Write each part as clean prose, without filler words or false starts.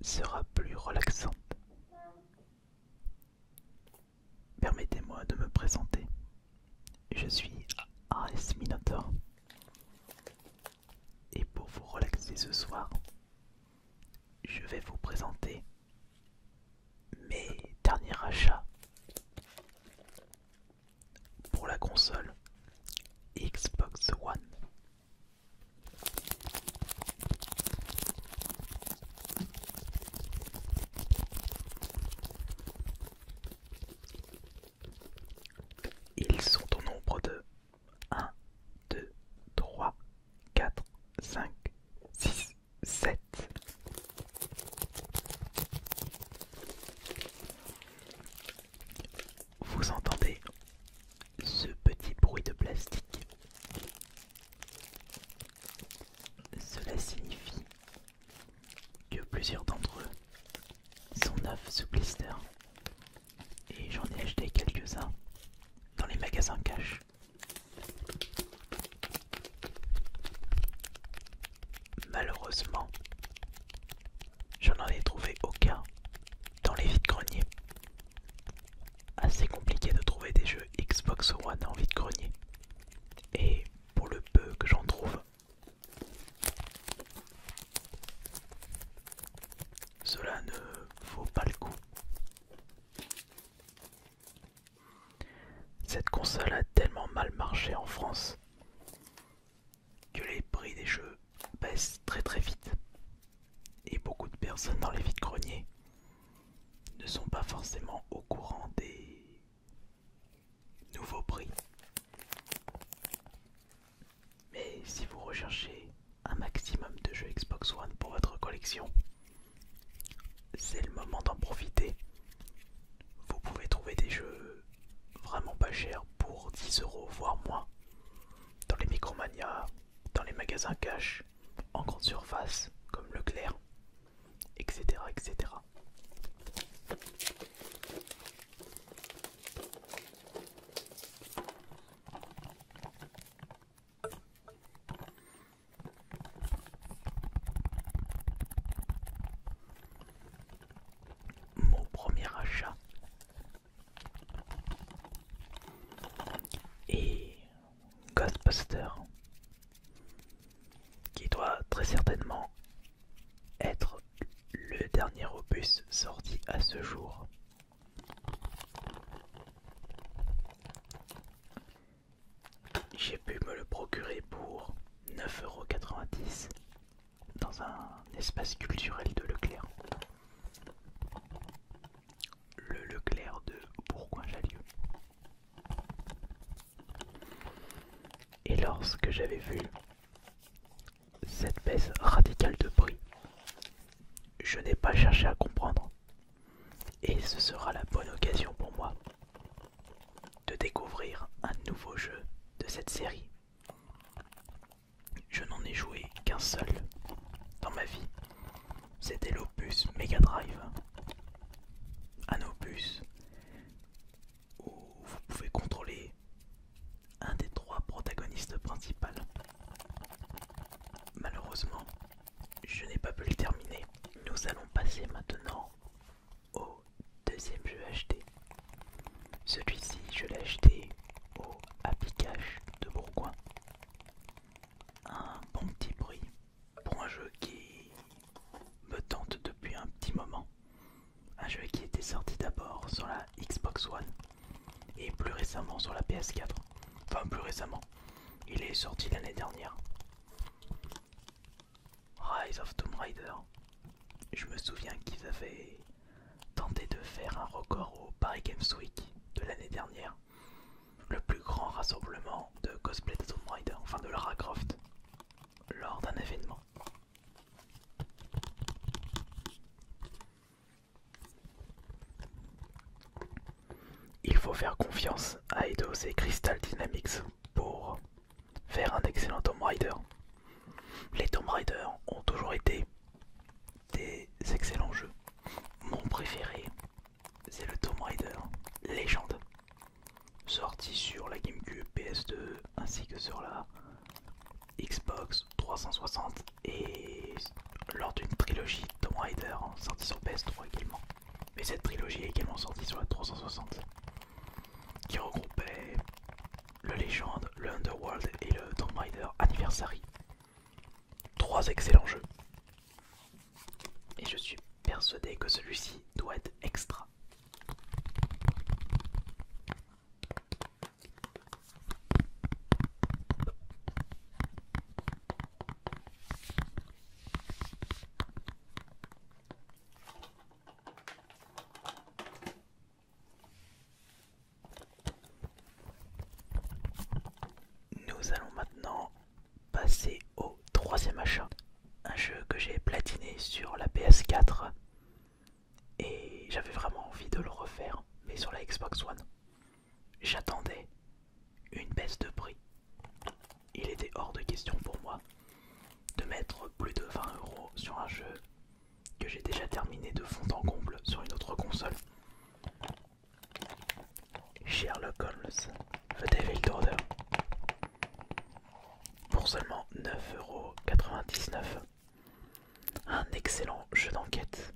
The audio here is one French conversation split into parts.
sera plus relaxante. Permettez-moi de me présenter. Je suis AS Minotaur. Et pour vous relaxer ce soir, je vais vous présenter mes derniers achats pour la console Xbox One. Ils sont au nombre de 1, 2, 3, 4, 5, 6, 7. Vous entendez ce petit bruit de plastique? Cela signifie que plusieurs d'entre eux sont neufs sous blister et j'en ai acheté quelques-uns dans les magasins cash. Malheureusement, je n'en ai trouvé aucun dans les vides-greniers. Assez compliqué de trouver des jeux Xbox One en vide-grenier. Et pour le peu que j'en trouve, cela ne vaut pas le coup. Cette console a tellement mal marché en France que les prix des jeux baissent très vite. Et beaucoup de personnes dans les vides-greniers ne sont pas forcément au courant des nouveaux prix. Mais si vous recherchez un maximum de jeux Xbox One pour votre collection, c'est le moment d'en profiter. Vous pouvez trouver des jeux vraiment pas chers pour 10 € voire moins dans les Micromania, dans les magasins cash, en grande surface comme Leclerc, etc. etc. Mon premier achat est Ghostbuster, qui doit très certainement être le dernier opus sorti à ce jour. J'ai pu me le procurer pour 9,90 € dans un espace culturel de Leclerc. Le Leclerc de Bourgoin-Jallieu. Et lorsque j'avais vu cette baisse radicale de prix, je n'ai pas cherché à comprendre. Et ce sera la bonne occasion pour moi de découvrir un nouveau jeu de cette série. Je n'en ai joué qu'un seul dans ma vie. C'était l'opus Mega Drive. Un opus où vous pouvez contrôler un des 3 protagonistes principaux. Malheureusement, je n'ai pas pu le terminer. Nous allons passer maintenant au deuxième jeu acheté. Celui-ci, je l'ai acheté au Happy Cash de Bourgoin. Un bon petit prix pour un jeu qui me tente depuis un petit moment. Un jeu qui était sorti d'abord sur la Xbox One et plus récemment sur la PS4. Enfin, plus récemment, il est sorti l'année dernière. Rise of Tomb Raider. Je me souviens qu'ils avaient tenté de faire un record au Paris Games Week de l'année dernière. Le plus grand rassemblement de cosplay de Tomb Raider, enfin de Lara Croft, lors d'un événement. Il faut faire confiance à Eidos et Crystal Dynamics pour faire un excellent Tomb Raider. Les Tomb Raider ont toujours été des excellents jeux. Mon préféré, c'est le Tomb Raider Legend, sorti sur la GameCube, PS2 ainsi que sur la Xbox 360 et lors d'une trilogie Tomb Raider sortie 3 excellents jeux. Et je suis persuadé que celui-ci doit être extra. Nous allons maintenant passer au troisième achat. Un jeu que j'ai platiné sur la PS4 et j'avais vraiment envie de le refaire, mais sur la Xbox One. J'attendais une baisse de prix. Il était hors de question pour moi de mettre plus de 20 € sur un jeu que j'ai déjà terminé de fond en comble sur une autre console. Sherlock Holmes, The Devil Order, pour seulement 9,99 €. Un excellent jeu d'enquête,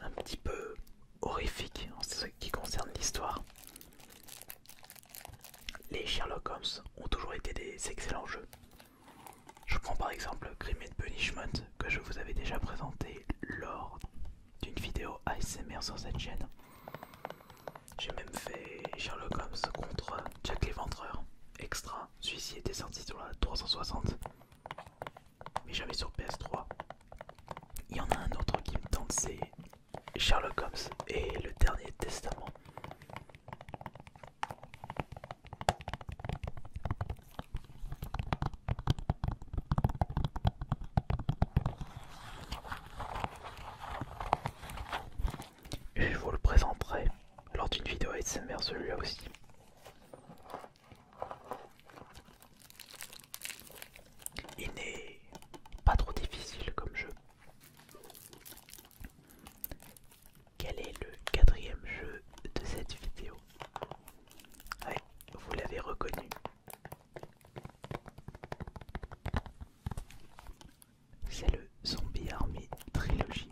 un petit peu horrifique en ce qui concerne l'histoire. Les Sherlock Holmes ont toujours été des excellents jeux. Je prends par exemple Crime and Punishment que je vous avais déjà présenté lors d'une vidéo ASMR sur cette chaîne. J'ai même fait Sherlock Holmes contre Jack l'Éventreur extra. Celui-ci était sorti sur la 360 mais jamais sur PS3. Il y en a un autre qui me tente, c'est Sherlock Holmes et le Dernier Testament. Je vous le présenterai lors d'une vidéo ASMR, celui-là aussi. Il n'est pas trop difficile comme jeu. Quel est le quatrième jeu de cette vidéo? Ouais, vous l'avez reconnu. C'est le Zombie Army Trilogy.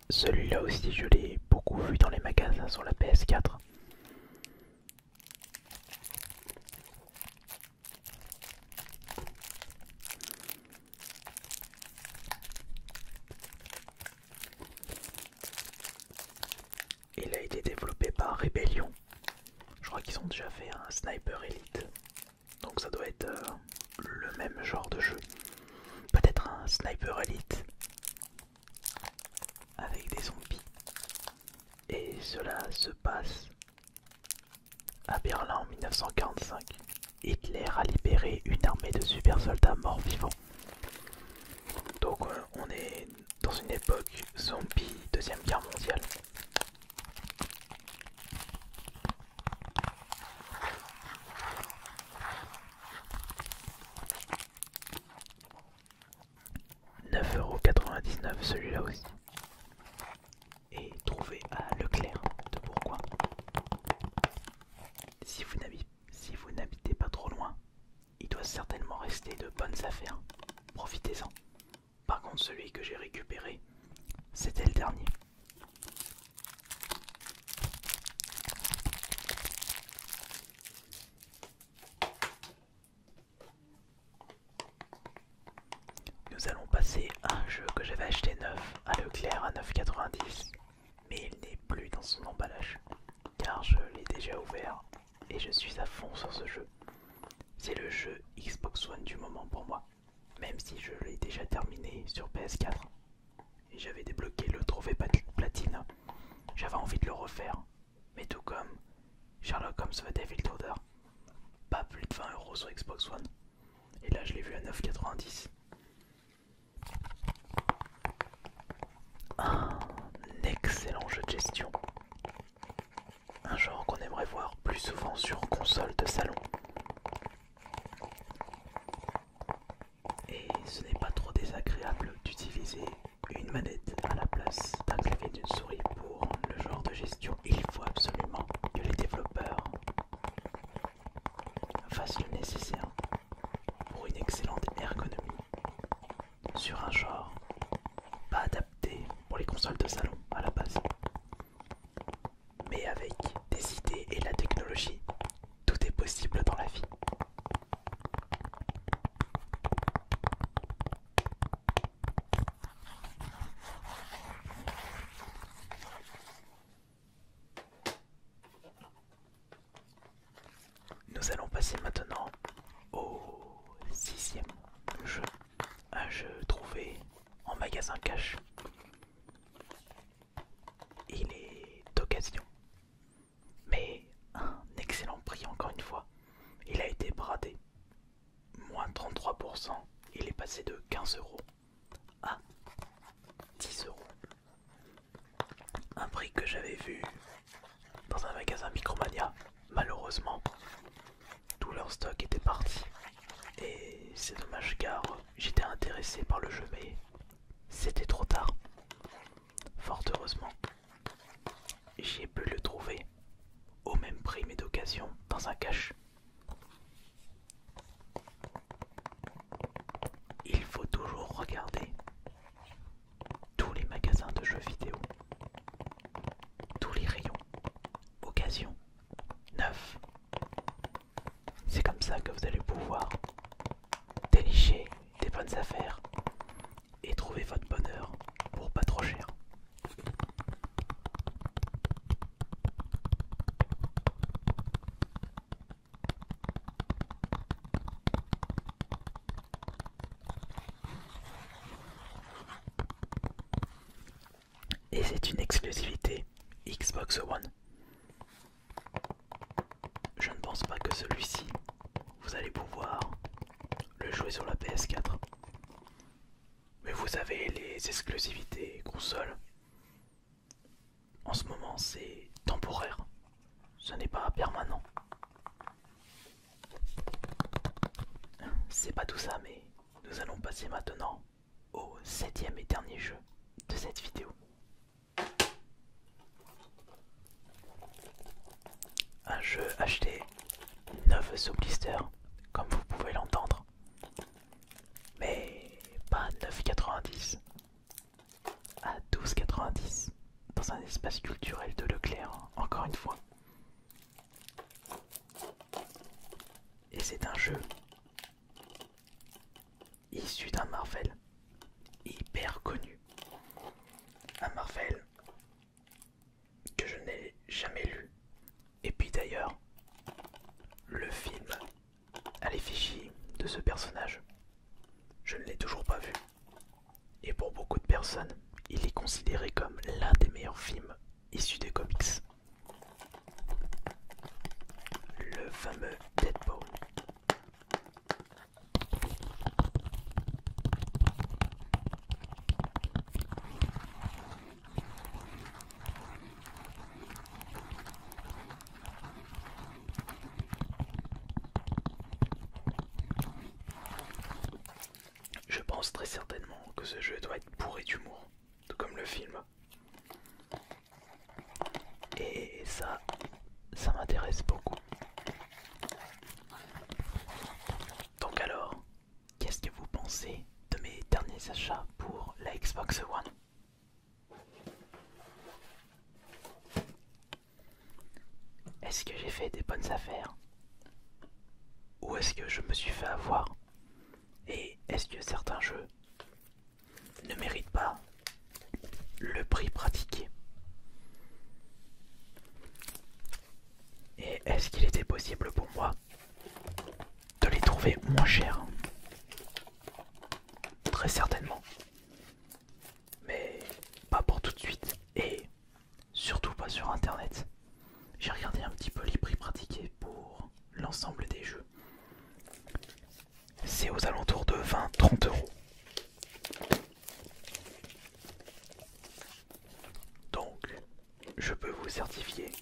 Celui-là aussi, je l'ai beaucoup vu dans les magasins sur la PS4. Il a été développé par Rebellion. Je crois qu'ils ont déjà fait un Sniper Elite. Donc ça doit être le même genre de jeu. Peut-être un Sniper Elite avec des zombies. Et cela se passe à Berlin en 1945. Hitler a libéré une armée de super soldats morts vivants. Donc on est dans une époque zombie, deuxième guerre mondiale. €9,99 celui-là aussi. Et trouvé à Leclerc de Bourgoin. Si vous n'habitez pas trop loin, il doit certainement rester de bonnes affaires. Profitez-en. Par contre, celui que j'ai récupéré, c'était le dernier. Nous allons passer à un jeu que j'avais acheté neuf à Leclerc à 9,90 €, mais il n'est plus dans son emballage, car je l'ai déjà ouvert et je suis à fond sur ce jeu. C'est le jeu Xbox One du moment pour moi, même si je l'ai déjà terminé sur PS4 et j'avais débloqué le trophée platine. J'avais envie de le refaire, mais tout comme Sherlock Holmes The Devil Order, pas plus de 20 € sur Xbox One, et là je l'ai vu à 9,90 €. Un excellent jeu de gestion, un genre qu'on aimerait voir plus souvent sur console de salon. Et ce n'est pas trop désagréable d'utiliser une manette à la place d'un clavier d'une souris pour le genre de gestion. Il faut absolument que les développeurs fassent le nécessaire pour une excellente ergonomie sur un genre pas adapté pour les consoles de salon à la base. Mais avec des idées et la technologie, tout est possible dans la vie. nous allons passer maintenant au sixième jeu. Un jeu trouvé en magasin cash. Il est d'occasion, mais un excellent prix encore une fois. Il a été bradé, moins 33%. Il est passé de 15 € à 10 €. Un prix que j'avais vu dans un magasin Micromania. Malheureusement, tout leur stock était parti. Et c'est dommage car j'étais intéressé par le jeu, mais c'était trop tard. Fort heureusement, j'ai pu le trouver au même prix mais d'occasion dans un cache. Il faut toujours regarder tous les magasins de jeux vidéo, tous les rayons, occasion, neuf. C'est comme ça que vous allez pouvoir dénicher des bonnes affaires et trouver votre bonheur pour pas trop cher. Et c'est une exclusivité Xbox One. Je ne pense pas que celui-ci, vous allez pouvoir le jouer sur la PS4. Mais vous savez, les exclusivités console, en ce moment c'est temporaire, ce n'est pas permanent. C'est pas tout ça, mais nous allons passer maintenant au septième et dernier jeu de cette vidéo. Un jeu acheté neuf sous blister, comme vous pouvez l'entendre, mais pas à 9,90, à 12,90 dans un espace culturel de Leclerc, encore une fois. Et c'est un jeu issu d'un Marvel hyper connu, un Marvel que je n'ai jamais lu. Et puis d'ailleurs, le film à l'effigie de ce personnage, je ne l'ai toujours pas vu. Et pour beaucoup de personnes, il est considéré comme l'un des meilleurs films issus des comics. Le fameux Deadpool. Je pense très certainement que ce jeu doit être bourré d'humour, tout comme le film. Et ça m'intéresse beaucoup. Donc alors, qu'est-ce que vous pensez de mes derniers achats pour la Xbox One? Est-ce que j'ai fait des bonnes affaires? Ou est-ce que je me suis fait avoir? Et est-ce que certains jeux ne méritent pas le prix pratiqué? Et est-ce qu'il était possible pour moi de les trouver moins chers? Très certainement. Mais pas pour tout de suite. Et surtout pas sur internet. J'ai regardé un petit peu les prix pratiqués pour l'ensemble des jeux. C'est aux alentours de 20-30 €. Donc, je peux vous certifier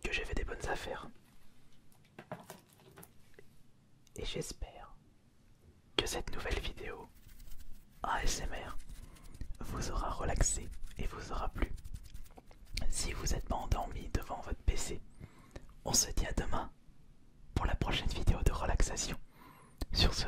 que j'ai fait des bonnes affaires. Et j'espère que cette nouvelle vidéo ASMR vous aura relaxé et vous aura plu. Si vous n'êtes pas endormi devant votre PC, on se dit à demain pour la prochaine vidéo de relaxation. Sur ce,